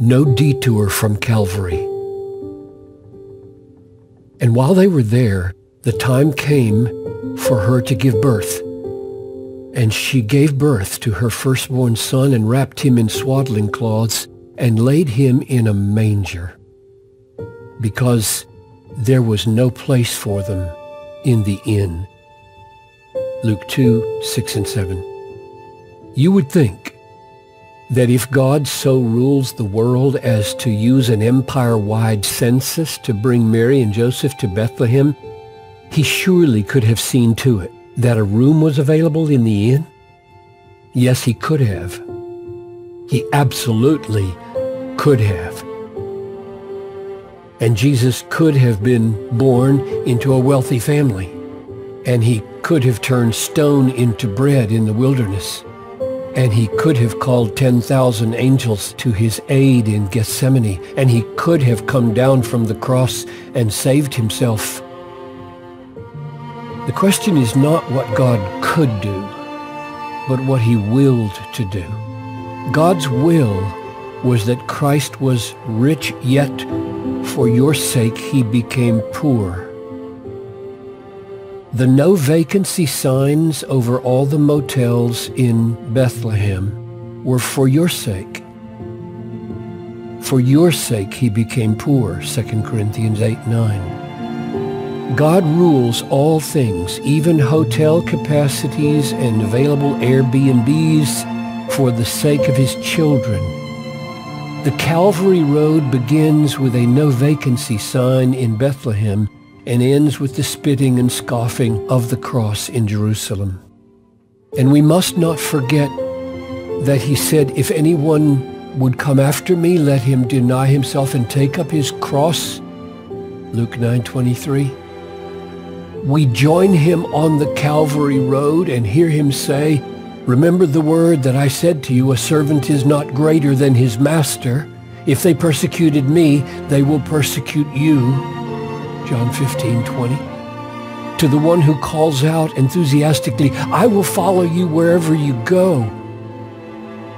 no detour from Calvary. And while they were there, the time came for her to give birth. And she gave birth to her firstborn son and wrapped him in swaddling cloths and laid him in a manger, because there was no place for them in the inn. Luke 2, 6 and 7. You would think that if God so rules the world as to use an empire-wide census to bring Mary and Joseph to Bethlehem, he surely could have seen to it that a room was available in the inn. Yes, he could have. He absolutely could have. And Jesus could have been born into a wealthy family, and he could have turned stone into bread in the wilderness, and he could have called 10,000 angels to his aid in Gethsemane, and he could have come down from the cross and saved himself. The question is not what God could do, but what he willed to do. God's will was that Christ was rich, yet for your sake he became poor. The no vacancy signs over all the motels in Bethlehem were for your sake. For your sake he became poor, 2 Corinthians 8:9. God rules all things, even hotel capacities and available Airbnbs, for the sake of his children. The Calvary Road begins with a no vacancy sign in Bethlehem and ends with the spitting and scoffing of the cross in Jerusalem. And we must not forget that he said, if anyone would come after me, let him deny himself and take up his cross, Luke 9:23. We join him on the Calvary Road and hear him say, remember the word that I said to you, a servant is not greater than his master. If they persecuted me, they will persecute you. John 15:20. To the one who calls out enthusiastically, I will follow you wherever you go,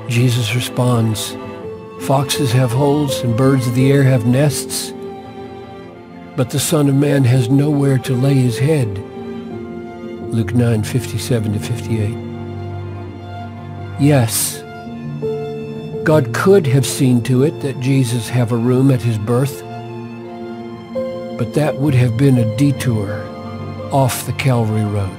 Jesus responds, foxes have holes and birds of the air have nests, but the Son of Man has nowhere to lay his head. Luke 9:57-58. Yes, God could have seen to it that Jesus have a room at his birth, but that would have been a detour off the Calvary Road.